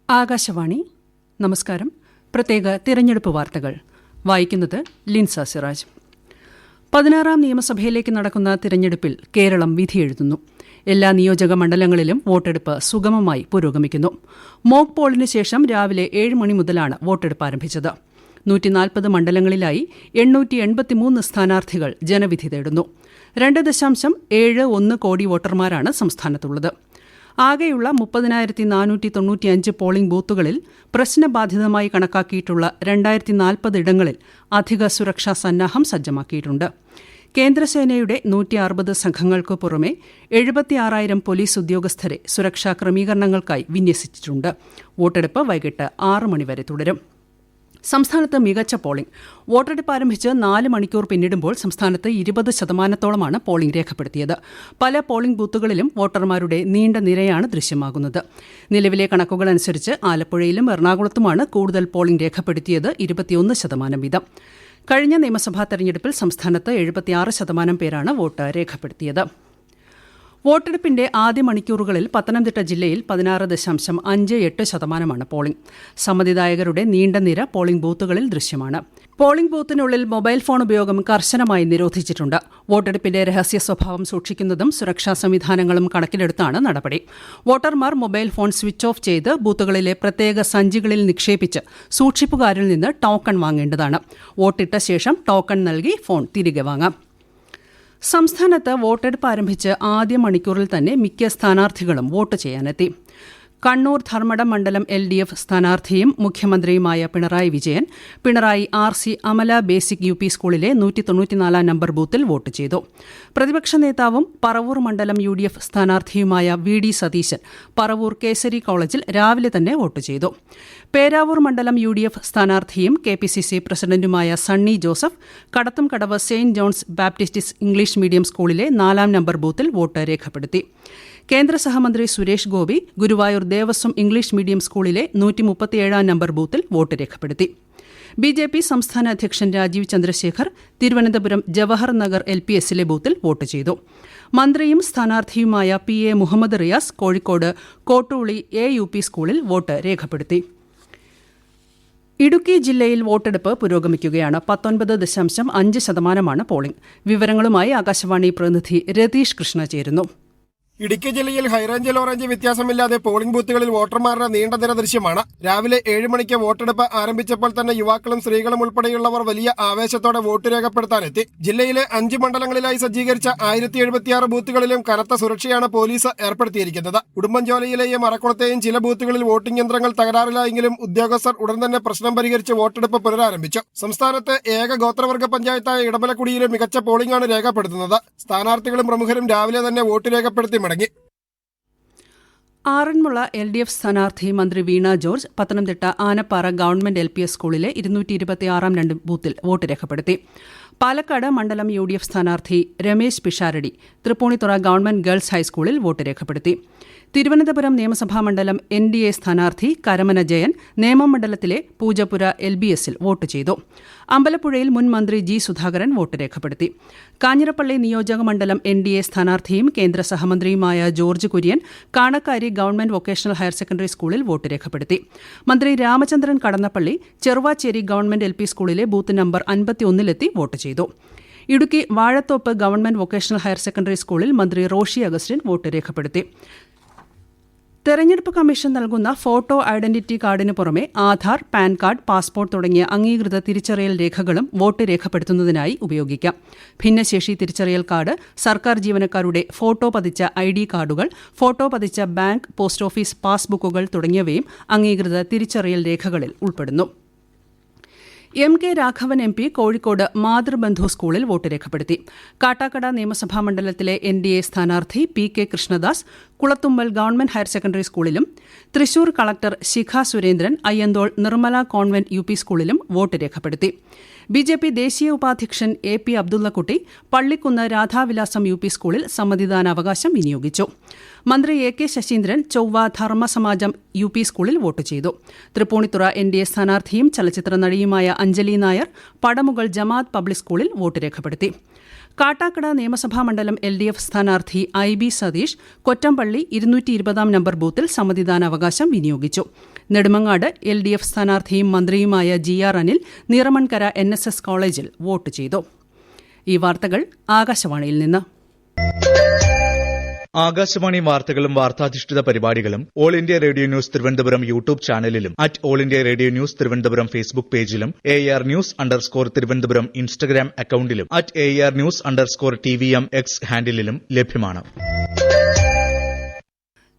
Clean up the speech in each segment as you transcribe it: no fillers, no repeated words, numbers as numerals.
ആകാശവാണി. നമസ്കാരം. പ്രത്യേക തിരഞ്ഞെടുപ്പ് വാർത്തകൾ വായിക്കുന്നത് ലിൻസ സിറാജ്. 16ാം നിയമസഭയിലേക്ക് നടക്കുന്ന തിരഞ്ഞെടുപ്പിൽ കേരളം വിധിയെഴുതുന്നു. എല്ലാ നിയോജക മണ്ഡലങ്ങളിലും വോട്ടെടുപ്പ് സുഗമമായി പുരോഗമിക്കുന്നു. മോക്ക് പോളിന് ശേഷം രാവിലെ 7 മണി മുതലാണ് വോട്ടെടുപ്പ് ആരംഭിച്ചത്. 140 മണ്ഡലങ്ങളിലായി 883 സ്ഥാനാർത്ഥികൾ ജനവിധി തേടുന്നു. 2.71 കോടി വോട്ടർമാരാണ് സംസ്ഥാനത്തുള്ളത്. ആകെയുള്ള 30,495 പോളിംഗ് ബൂത്തുകളിൽ പ്രശ്നബാധിതമായി കണക്കാക്കിയിട്ടുള്ള 2,040 ഇടങ്ങളിൽ അധിക സുരക്ഷാ സന്നാഹം സജ്ജമാക്കിയിട്ടുണ്ട്. കേന്ദ്രസേനയുടെ 160 സംഘങ്ങൾക്കു പുറമെ 76,000 പോലീസ് ഉദ്യോഗസ്ഥരെ സുരക്ഷാ ക്രമീകരണങ്ങൾക്കായി വിന്യസിച്ചിട്ടുണ്ട്. വോട്ടെടുപ്പ് വൈകിട്ട് 6 മണിവരെ തുടരും. സംസ്ഥാനത്ത് മികച്ച പോളിംഗ്. വോട്ടെടുപ്പ് ആരംഭിച്ച് 4 മണിക്കൂർ പിന്നിടുമ്പോൾ സംസ്ഥാനത്ത് 20% പോളിംഗ് രേഖപ്പെടുത്തിയത്. പല പോളിംഗ് ബൂത്തുകളിലും വോട്ടർമാരുടെ നീണ്ട നിരയാണ് ദൃശ്യമാകുന്നത്. നിലവിലെ കണക്കുകൾ അനുസരിച്ച് ആലപ്പുഴയിലും എറണാകുളത്തുമാണ് കൂടുതൽ പോളിംഗ് രേഖപ്പെടുത്തിയത്, 21% വീതം. കഴിഞ്ഞ നിയമസഭാ തെരഞ്ഞെടുപ്പിൽ സംസ്ഥാനത്ത് 76% പേരാണ് വോട്ട് രേഖപ്പെടുത്തിയത്. വോട്ടെടുപ്പിന്റെ ആദ്യ മണിക്കൂറുകളിൽ പത്തനംതിട്ട ജില്ലയിൽ 16.58% പോളിംഗ്. സമ്മതിദായകരുടെ നീണ്ട നിര പോളിംഗ് ബൂത്തുകളിൽ ദൃശ്യമാണ്. പോളിംഗ് ബൂത്തിനുള്ളിൽ മൊബൈൽ ഫോൺ ഉപയോഗം കർശനമായി നിരോധിച്ചിട്ടുണ്ട്. വോട്ടെടുപ്പിന്റെ രഹസ്യ സ്വഭാവം സൂക്ഷിക്കുന്നതും സുരക്ഷാ സംവിധാനങ്ങളും കണക്കിലെടുത്താണ് നടപടി. വോട്ടർമാർ മൊബൈൽ ഫോൺ സ്വിച്ച് ഓഫ് ചെയ്ത് ബൂത്തുകളിലെ പ്രത്യേക സഞ്ചികളിൽ നിക്ഷേപിച്ച് സൂക്ഷിപ്പുകാരിൽ നിന്ന് ടോക്കൺ വാങ്ങേണ്ടതാണ്. വോട്ടിട്ട ശേഷം ടോക്കൺ നൽകി ഫോൺ തിരികെ വാങ്ങാം. സംസ്ഥാനത്ത് വോട്ടെടുപ്പ് ആരംഭിച്ച് ആദ്യ മണിക്കൂറിൽ തന്നെ മിക്ക സ്ഥാനാർത്ഥികളും വോട്ട് ചെയ്യാനെത്തി. കണ്ണൂർ ധർമ്മടം മണ്ഡലം LDF സ്ഥാനാർത്ഥിയും മുഖ്യമന്ത്രിയുമായ Pinarayi Vijayan Pinarayi RC Amala basic UP സ്കൂളിലെ 194 നമ്പർ ബൂത്തിൽ വോട്ട് ചെയ്തു. പ്രതിപക്ഷ നേതാവും പറവൂർ മണ്ഡലം UDF സ്ഥാനാർത്ഥിയുമായ VD സതീശൻ പറവൂർ കേസരി കോളേജിൽ രാവിലെ തന്നെ വോട്ട് ചെയ്തു. പേരാവൂർ മണ്ഡലം UDF സ്ഥാനാർത്ഥിയും KPCC പ്രസിഡന്റുമായ Sunny Joseph Kadathumkadavu saint John's Baptist English medium സ്കൂളിലെ 4 നമ്പർ ബൂത്തിൽ വോട്ട് രേഖപ്പെടുത്തി. കേന്ദ്ര സഹമന്ത്രി സുരേഷ് ഗോപി ഗുരുവായൂർ ദേവസ്വം ഇംഗ്ലീഷ് മീഡിയം സ്കൂളിലെ 137 നമ്പർ ബൂത്തിൽ വോട്ട് രേഖപ്പെടുത്തി. BJP സംസ്ഥാന അധ്യക്ഷൻ രാജീവ് ചന്ദ്രശേഖർ തിരുവനന്തപുരം ജവഹർ നഗർ LPSലെ ബൂത്തിൽ വോട്ട് ചെയ്തു. മന്ത്രിയും സ്ഥാനാർത്ഥിയുമായ PA മുഹമ്മദ് റിയാസ് കോഴിക്കോട് കോട്ടൂളി AUP സ്കൂളിൽ വോട്ട് രേഖപ്പെടുത്തി. ഇടുക്കി ജില്ലയിൽ വോട്ടെടുപ്പ് പുരോഗമിക്കുകയാണ്. 19.5% പോളിംഗ്. വിവരങ്ങളുമായി ആകാശവാണി പ്രതിനിധി രതീഷ് കൃഷ്ണ ചേരുന്നു. ഇടുക്കി ജില്ലയിൽ ഹൈറേഞ്ച് ഓറഞ്ച് വ്യത്യാസമില്ലാതെ പോളിംഗ് ബൂത്തുകളിൽ വോട്ടർമാരുടെ നീണ്ട നിര ദൃശ്യമാണ്. രാവിലെ 7 മണിക്ക് വോട്ടെടുപ്പ് ആരംഭിച്ചപ്പോൾ തന്നെ യുവാക്കളും സ്ത്രീകളും ഉൾപ്പെടെയുള്ളവർ വലിയ ആവേശത്തോടെ വോട്ട് രേഖപ്പെടുത്താനെത്തി. ജില്ലയിലെ 5 മണ്ഡലങ്ങളിലായി സജ്ജീകരിച്ച 1076 ബൂത്തുകളിലും കനത്ത സുരക്ഷയാണ് പോലീസ് ഏർപ്പെടുത്തിയിരിക്കുന്നത്. ഉടുമ്പൻചോലയിലെയും മറക്കുളത്തെയും ചില ബൂത്തുകളിൽ വോട്ടിംഗ് യന്ത്രങ്ങൾ തകരാറിലായെങ്കിലും ഉദ്യോഗസ്ഥർ ഉടൻ തന്നെ പ്രശ്നം പരിഹരിച്ച് വോട്ടെടുപ്പ് പുനരാരംഭിച്ചു. സംസ്ഥാനത്ത് ഏക ഗോത്രവർഗ പഞ്ചായത്തായ ഇടമലക്കുടിയിലും മികച്ച പോളിംഗാണ് രേഖപ്പെടുത്തുന്നത്. സ്ഥാനാർത്ഥികളും പ്രമുഖരും രാവിലെ തന്നെ വോട്ട് രേഖപ്പെടുത്തി മടങ്ങി. ആറന്മുള LDF സ്ഥാനാർത്ഥി മന്ത്രി വീണ ജോർജ് പത്തനംതിട്ട ആനപ്പാറ ഗവൺമെന്റ് LPS സ്കൂളിലെ 226 ബൂത്തിൽ വോട്ട് രേഖപ്പെടുത്തി. പാലക്കാട് മണ്ഡലം UDF സ്ഥാനാർത്ഥി രമേശ് പിഷാരടി തൃപ്പൂണിത്തുറ ഗവൺമെന്റ് ഗേൾസ് ഹൈസ്കൂളിൽ വോട്ട് രേഖപ്പെടുത്തി. തിരുവനന്തപുരം നിയമസഭാ മണ്ഡലം NDA സ്ഥാനാർത്ഥി കരമന ജയൻ നേമം മണ്ഡലത്തിലെ പൂജപ്പുര LBSൽ വോട്ട് ചെയ്തു. അമ്പലപ്പുഴയിൽ മുൻ മന്ത്രി G സുധാകരൻ വോട്ട് രേഖപ്പെടുത്തി. കാഞ്ഞിരപ്പള്ളി നിയോജക മണ്ഡലം NDA സ്ഥാനാർത്ഥിയും കേന്ദ്ര സഹമന്ത്രിയുമായ George Kurian Kanakkary government vocational higher secondary സ്കൂളിൽ വോട്ട് രേഖപ്പെടുത്തി. മന്ത്രി രാമചന്ദ്രൻ കടന്നപ്പള്ളി ചെറുവാച്ചേരി ഗവൺമെന്റ് LP സ്കൂളിലെ ബൂത്ത് നമ്പർ 51 വോട്ട് ചെയ്തു. Idukki Vazhathoppu government vocational higher secondary സ്കൂളിൽ മന്ത്രി റോഷി അഗസ്റ്റിൻ വോട്ട് രേഖപ്പെടുത്തി. തെരഞ്ഞെടുപ്പ് കമ്മീഷൻ നൽകുന്ന ഫോട്ടോ ഐഡന്റിറ്റി കാർഡിന് പുറമെ ആധാർ, പാൻ കാർഡ്, പാസ്പോർട്ട് തുടങ്ങിയ അംഗീകൃത തിരിച്ചറിയൽ രേഖകളും വോട്ട് രേഖപ്പെടുത്തുന്നതിനായി ഉപയോഗിക്കാം. ഭിന്നശേഷി തിരിച്ചറിയൽ കാർഡ്, സർക്കാർ ജീവനക്കാരുടെ ഫോട്ടോ പതിച്ച ID കാർഡുകൾ, ഫോട്ടോ പതിച്ച ബാങ്ക്, പോസ്റ്റ് ഓഫീസ് പാസ്ബുക്കുകൾ തുടങ്ങിയവയും അംഗീകൃത തിരിച്ചറിയൽ രേഖകളിൽ ഉൾപ്പെടുന്നു. MK രാഘവൻ MP കോഴിക്കോട് മാതൃബന്ധു സ്കൂളിൽ വോട്ട് രേഖപ്പെടുത്തി. കാട്ടാക്കട നിയമസഭാ മണ്ഡലത്തിലെ NDA സ്ഥാനാർത്ഥി PK Krishnadas Kulathummal government higher secondary സ്കൂളിലും Thrissur collector Shikha Surendran Ayyanthole Nirmala convent UP സ്കൂളിലും വോട്ട് രേഖപ്പെടുത്തി. BJP ദേശീയ ഉപാധ്യക്ഷൻ AP അബ്ദുള്ളക്കുട്ടി പള്ളിക്കുന്ന് രാധാവിലാസം UP സ്കൂളിൽ സമ്മതിദാനാവകാശം വിനിയോഗിച്ചു. മന്ത്രി AK ശശീന്ദ്രൻ ചൊവ്വ ധർമ്മസമാജം UP സ്കൂളിൽ വോട്ട് ചെയ്തു. തൃപ്പൂണിത്തുറ NDA സ്ഥാനാർത്ഥിയും ചലച്ചിത്ര നടിയുമായ അഞ്ജലി നായർ പടമുകൾ ജമാഅത്ത് പബ്ലിക് സ്കൂളിൽ വോട്ട് രേഖപ്പെടുത്തി. കാട്ടാക്കട നിയമസഭാ മണ്ഡലം LDF സ്ഥാനാർത്ഥി IB സതീഷ് കൊറ്റംപള്ളി 220 നമ്പർ ബൂത്തിൽ സമ്മതിദാനാവകാശം വിനിയോഗിച്ചു. നെടുമങ്ങാട് LDF സ്ഥാനാർത്ഥിയും മന്ത്രിയുമായ GR അനിൽ നീറമൺകര NSS കോളേജിൽ വോട്ട് ചെയ്തു. ഈ വാർത്തകൾ ആകാശവാണിയിൽ നിന്ന്. ആകാശവാണി വാർത്തകളും വാർത്താധിഷ്ഠിത പരിപാടികളും All India Radio news Thiruvananthapuram YouTube ചാനലിലും All India Radio news Thiruvananthapuram Facebook പേജിലും AR News_ തിരുവനന്തപുരം ഇൻസ്റ്റഗ്രാം അക്കൌണ്ടിലും AR News_TVM X ഹാൻഡിലും ലഭ്യമാണ്.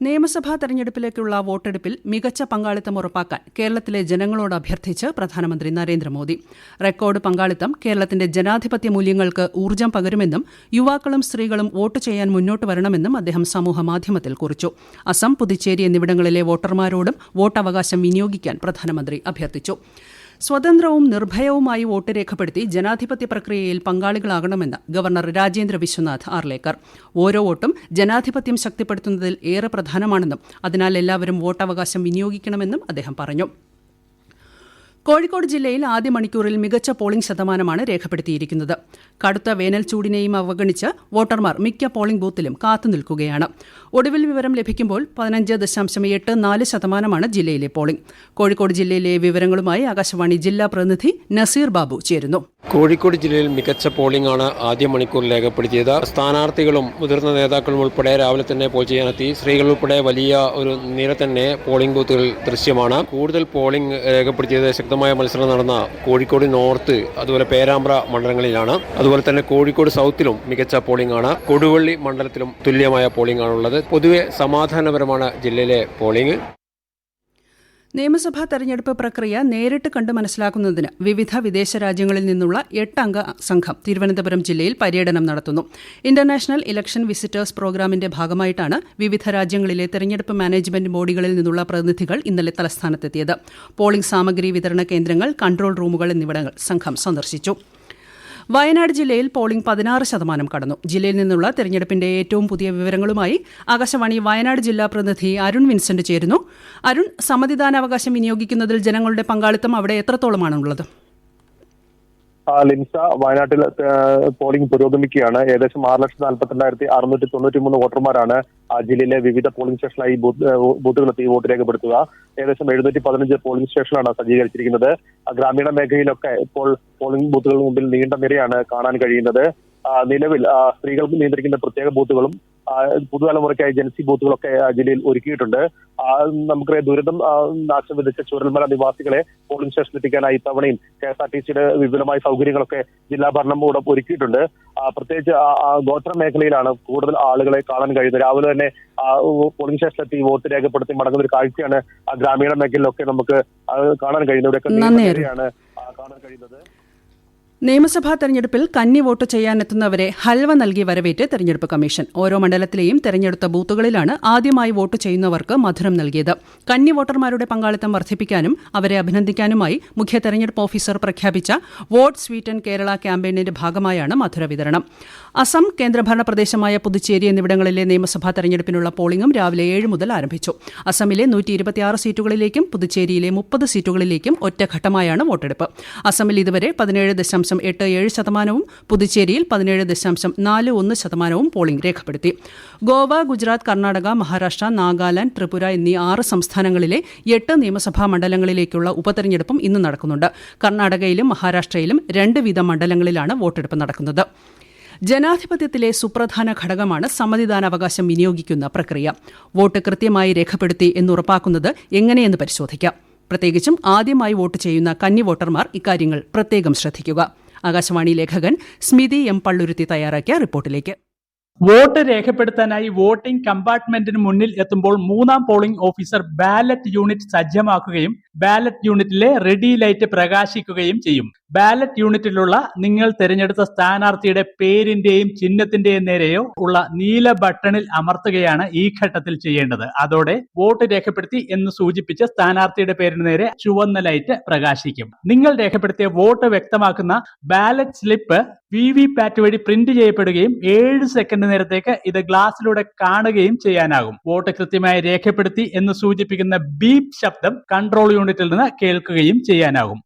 നിയമസഭാ തെരഞ്ഞെടുപ്പിലേക്കുള്ള വോട്ടെടുപ്പിൽ മികച്ച പങ്കാളിത്തം ഉറപ്പാക്കാൻ കേരളത്തിലെ ജനങ്ങളോട് അഭ്യർത്ഥിച്ച് പ്രധാനമന്ത്രി നരേന്ദ്രമോദി. റെക്കോർഡ് പങ്കാളിത്തം കേരളത്തിന്റെ ജനാധിപത്യ മൂല്യങ്ങൾക്ക് ഊർജ്ജം പകരുമെന്നും യുവാക്കളും സ്ത്രീകളും വോട്ട് ചെയ്യാൻ മുന്നോട്ട് വരണമെന്നും അദ്ദേഹം സമൂഹമാധ്യമത്തിൽ കുറിച്ചു. അസം, പുതുച്ചേരി എന്നിവിടങ്ങളിലെ വോട്ടർമാരോടും വോട്ടവകാശം വിനിയോഗിക്കാൻ പ്രധാനമന്ത്രി അഭ്യർത്ഥിച്ചു. സ്വതന്ത്രവും നിർഭയവുമായി വോട്ട് രേഖപ്പെടുത്തി ജനാധിപത്യ പ്രക്രിയയിൽ പങ്കാളികളാകണമെന്ന് ഗവർണർ രാജേന്ദ്ര വിശ്വനാഥ് ആർലേക്കർ. ഓരോ വോട്ടും ജനാധിപത്യം ശക്തിപ്പെടുത്തുന്നതിൽ ഏറെ പ്രധാനമാണെന്നും അതിനാൽ എല്ലാവരും വോട്ടവകാശം വിനിയോഗിക്കണമെന്നും അദ്ദേഹം പറഞ്ഞു. കോഴിക്കോട് ജില്ലയിൽ ആദ്യ മണിക്കൂറിൽ മികച്ച പോളിംഗ് ശതമാനമാണ് രേഖപ്പെടുത്തിയിരിക്കുന്നത്. കടുത്ത വേനൽ ചൂടിനെയും അവഗണിച്ച് വോട്ടർമാർ മിക്ക പോളിംഗ് ബൂത്തിലും കാത്തുനിൽക്കുകയാണ്. ഒടുവിൽ വിവരം ലഭിക്കുമ്പോൾ 15.84% ജില്ലയിലെ പോളിംഗ്. കോഴിക്കോട് ജില്ലയിലെ വിവരങ്ങളുമായി ആകാശവാണി ജില്ലാ പ്രതിനിധി നസീർ ബാബു ചേരുന്നു. കോഴിക്കോട് ജില്ലയിൽ മികച്ച പോളിംഗ് ആണ് ആദ്യ മണിക്കൂറിൽ രേഖപ്പെടുത്തിയത്. സ്ഥാനാർത്ഥികളും മുതിർന്ന നേതാക്കളും ഉൾപ്പെടെ രാവിലെ തന്നെ പോൾ ചെയ്യാനെത്തി. സ്ത്രീകൾ ഉൾപ്പെടെ വലിയ ഒരു നിര തന്നെ പോളിംഗ് ബൂത്തുകൾ ദൃശ്യമാണ്. കൂടുതൽ പോളിംഗ് രേഖപ്പെടുത്തിയത് ശക്തമായ മത്സരം നടന്ന കോഴിക്കോട് നോർത്ത്, അതുപോലെ പേരാമ്പ്ര മണ്ഡലങ്ങളിലാണ്. അതുപോലെ തന്നെ കോഴിക്കോട് സൗത്തിലും മികച്ച പോളിംഗ് ആണ്. കൊടുവള്ളി മണ്ഡലത്തിലും തുല്യമായ പോളിംഗ് ആണുള്ളത്. പൊതുവെ സമാധാനപരമാണ് ജില്ലയിലെ പോളിംഗ്. നിയമസഭാ തെരഞ്ഞെടുപ്പ് പ്രക്രിയ നേരിട്ട് കണ്ട് മനസ്സിലാക്കുന്നതിന് വിവിധ വിദേശ രാജ്യങ്ങളിൽ നിന്നുള്ള 8 അംഗ സംഘം തിരുവനന്തപുരം ജില്ലയിൽ പര്യടനം നടത്തുന്നു. ഇന്റർനാഷണൽ ഇലക്ഷൻ വിസിറ്റേഴ്സ് പ്രോഗ്രാമിന്റെ ഭാഗമായിട്ടാണ് വിവിധ രാജ്യങ്ങളിലെ തെരഞ്ഞെടുപ്പ് മാനേജ്മെന്റ് ബോഡികളിൽ നിന്നുള്ള പ്രതിനിധികൾ ഇന്നലെ തലസ്ഥാനത്തെത്തിയത്. പോളിംഗ് സാമഗ്രി വിതരണ കേന്ദ്രങ്ങൾ, കൺട്രോൾ റൂമുകൾ എന്നിവിടങ്ങൾ സംഘം സന്ദർശിച്ചു. വയനാട് ജില്ലയിൽ പോളിംഗ് 16% കടന്നു. ജില്ലയിൽ നിന്നുള്ള തെരഞ്ഞെടുപ്പിന്റെ ഏറ്റവും പുതിയ വിവരങ്ങളുമായി ആകാശവാണി വയനാട് ജില്ലാ പ്രതിനിധി അരുൺ വിൻസെന്റ് ചേരുന്നു. അരുൺ, സമ്മതിദാനാവകാശം വിനിയോഗിക്കുന്നതിൽ ജനങ്ങളുടെ പങ്കാളിത്തം അവിടെ എത്രത്തോളമാണുള്ളത്? ലിൻസ, വയനാട്ടിൽ പോളിംഗ് പുരോഗമിക്കുകയാണ്. ഏകദേശം 6,42,693 വോട്ടർമാരാണ് ജില്ലയിലെ വിവിധ പോളിംഗ് സ്റ്റേഷനിലായി ബൂത്തുകളെത്തി വോട്ട് രേഖപ്പെടുത്തുക. ഏകദേശം 715 പോളിംഗ് സ്റ്റേഷനാണ് സജ്ജീകരിച്ചിരിക്കുന്നത്. ഗ്രാമീണ മേഖലയിലൊക്കെ ഇപ്പോൾ പോളിംഗ് ബൂത്തുകൾക്ക് മുമ്പിൽ നീണ്ട നിരയാണ് കാണാൻ കഴിയുന്നത്. നിലവിൽ സ്ത്രീകൾക്ക് നിയന്ത്രിക്കുന്ന പ്രത്യേക ബൂത്തുകളും പുതുതലമുറയ്ക്കായി ജൻസി ബൂത്തുകളൊക്കെ ജില്ലയിൽ ഒരുക്കിയിട്ടുണ്ട്. നമുക്കറിയാം, ദുരിതം നാശം വിധിച്ച ചുരൽമല നിവാസികളെ പോളിംഗ് സ്റ്റേഷനിൽ എത്തിക്കാനായി ഇത്തവണയും KSRTCയുടെ വിപുലമായ സൗകര്യങ്ങളൊക്കെ ജില്ലാ ഭരണകൂടം ഒരുക്കിയിട്ടുണ്ട്. പ്രത്യേകിച്ച് ഗോത്ര മേഖലയിലാണ് കൂടുതൽ ആളുകളെ കാണാൻ കഴിയുന്നത്. രാവിലെ തന്നെ പോളിംഗ് സ്റ്റേഷനിലെത്തി വോട്ട് രേഖപ്പെടുത്തി മടങ്ങുന്ന ഒരു കാഴ്ചയാണ് ഗ്രാമീണ മേഖലയിലൊക്കെ നമുക്ക് കാണാൻ കഴിയുന്നത്. ഇവിടെയൊക്കെ കാണാൻ കഴിയുന്നത്. നിയമസഭാ തെരഞ്ഞെടുപ്പിൽ കന്നി വോട്ട് ചെയ്യാനെത്തുന്നവരെ ഹൽവ നൽകി വരവേറ്റ് തെരഞ്ഞെടുപ്പ് കമ്മീഷൻ. ഓരോ മണ്ഡലത്തിലെയും തെരഞ്ഞെടുത്ത ബൂത്തുകളിലാണ് ആദ്യമായി വോട്ട് ചെയ്യുന്നവർക്ക് മധുരം നൽകിയത്. കന്നി വോട്ടർമാരുടെ പങ്കാളിത്തം വർദ്ധിപ്പിക്കാനും അവരെ അഭിനന്ദിക്കാനുമായി മുഖ്യ തെരഞ്ഞെടുപ്പ് ഓഫീസർ പ്രഖ്യാപിച്ച വോട്ട് സ്വീറ്റൻ കേരള ക്യാമ്പയിനിന്റെ ഭാഗമായാണ് മധുര വിതരണം. അസം, കേന്ദ്രഭരണ പ്രദേശമായ പുതുച്ചേരി എന്നിവിടങ്ങളിലെ നിയമസഭാ തെരഞ്ഞെടുപ്പിനുള്ള പോളിംഗും രാവിലെ 7 മുതൽ ആരംഭിച്ചു. അസമിലെ 126 സീറ്റുകളിലേക്കും പുതുച്ചേരിയിലെ 30 സീറ്റുകളിലേക്കും ഒറ്റഘട്ടമായാണ് വോട്ടെടുപ്പ്. അസമിൽ ഇതുവരെ 17.87%, പുതുച്ചേരിയിൽ 17.41% പോളിംഗ് രേഖപ്പെടുത്തി. ഗോവ, ഗുജറാത്ത്, കർണാടക, മഹാരാഷ്ട്ര, നാഗാലാന്റ്, ത്രിപുര എന്നീ 6 സംസ്ഥാനങ്ങളിലെ 8 നിയമസഭാ മണ്ഡലങ്ങളിലേക്കുള്ള ഉപതെരഞ്ഞെടുപ്പും ഇന്ന് നടക്കുന്നുണ്ട്. കർണാടകയിലും മഹാരാഷ്ട്രയിലും 2 വീതം മണ്ഡലങ്ങളിലാണ് വോട്ടെടുപ്പ് നടക്കുന്നത്. ജനാധിപത്യത്തിലെ സുപ്രധാന ഘടകമാണ് സമ്മതിദാനാവകാശം വിനിയോഗിക്കുന്ന പ്രക്രിയ. വോട്ട് കൃത്യമായി രേഖപ്പെടുത്തി എന്നുറപ്പാക്കുന്നത് എങ്ങനെയെന്ന് പരിശോധിക്കാം. പ്രത്യേകിച്ചും ആദ്യമായി വോട്ട് ചെയ്യുന്ന കന്നി വോട്ടർമാർ ഇക്കാര്യങ്ങൾ പ്രത്യേകം ശ്രദ്ധിക്കുക. ആകാശവാണി ലേഖകൻ സ്മിതി M. പള്ളുരുത്തി തയ്യാറാക്കിയ റിപ്പോർട്ടിലേക്ക്. വോട്ട് രേഖപ്പെടുത്താനായി വോട്ടിംഗ് കമ്പാർട്ട്മെന്റിന് മുന്നിൽ എത്തുമ്പോൾ 3ാം പോളിംഗ് ഓഫീസർ ബാലറ്റ് യൂണിറ്റ് സജ്ജമാക്കുകയും ബാലറ്റ് യൂണിറ്റിലെ റെഡി ലൈറ്റ് പ്രകാശിക്കുകയും ചെയ്യും. ബാലറ്റ് യൂണിറ്റിലുള്ള നിങ്ങൾ തിരഞ്ഞെടുത്ത സ്ഥാനാർത്ഥിയുടെ പേരിന്റെയും ചിഹ്നത്തിന്റെയും നേരെയോ ഉള്ള നീല ബട്ടണിൽ അമർത്തുകയാണ് ഈ ഘട്ടത്തിൽ ചെയ്യേണ്ടത്. അതോടെ വോട്ട് രേഖപ്പെടുത്തി എന്ന് സൂചിപ്പിച്ച് സ്ഥാനാർത്ഥിയുടെ പേരിന് നേരെ ചുവന്ന ലൈറ്റ് പ്രകാശിക്കും. നിങ്ങൾ രേഖപ്പെടുത്തിയ വോട്ട് വ്യക്തമാക്കുന്ന ബാലറ്റ് സ്ലിപ്പ് VVPAT വഴി പ്രിന്റ് ചെയ്യപ്പെടുകയും 7 സെക്കൻഡ് നേരത്തേക്ക് ഇത് ഗ്ലാസിലൂടെ കാണുകയും ചെയ്യാനാകും. വോട്ട് കൃത്യമായി രേഖപ്പെടുത്തി എന്ന് സൂചിപ്പിക്കുന്ന ബീപ് ശബ്ദം കൺട്രോൾ യൂണിറ്റിൽ നിന്ന് കേൾക്കുകയും ചെയ്യാനാകും.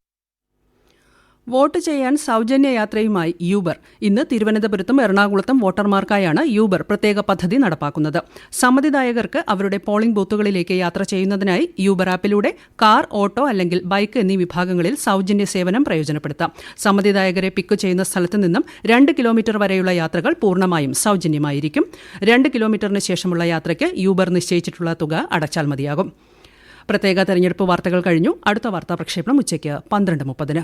വോട്ട് ചെയ്യാൻ സൗജന്യ യാത്രയുമായി യൂബർ. ഇന്ന് തിരുവനന്തപുരത്തും എറണാകുളത്തും വോട്ടർമാർക്കായാണ് യൂബർ പ്രത്യേക പദ്ധതി നടപ്പാക്കുന്നത്. സമ്മതിദായകർക്ക് അവരുടെ പോളിംഗ് ബൂത്തുകളിലേക്ക് യാത്ര ചെയ്യുന്നതിനായി യൂബർ ആപ്പിലൂടെ കാർ, ഓട്ടോ അല്ലെങ്കിൽ ബൈക്ക് എന്നീ വിഭാഗങ്ങളിൽ സൗജന്യ സേവനം പ്രയോജനപ്പെടുത്താം. സമ്മതിദായകരെ പിക്ക് ചെയ്യുന്ന സ്ഥലത്ത് നിന്നും 2 കിലോമീറ്റർ വരെയുള്ള യാത്രകൾ പൂർണ്ണമായും സൗജന്യമായിരിക്കും. 2 കിലോമീറ്ററിന് ശേഷമുള്ള യാത്രയ്ക്ക് യൂബർ നിശ്ചയിച്ചിട്ടുള്ള തുക അടച്ചാൽ മതിയാകും. പ്രത്യേക തെരഞ്ഞെടുപ്പ് വാർത്തകൾ കഴിഞ്ഞു. അടുത്ത വാർത്താ പ്രക്ഷേപണം ഉച്ചയ്ക്ക് 12:30.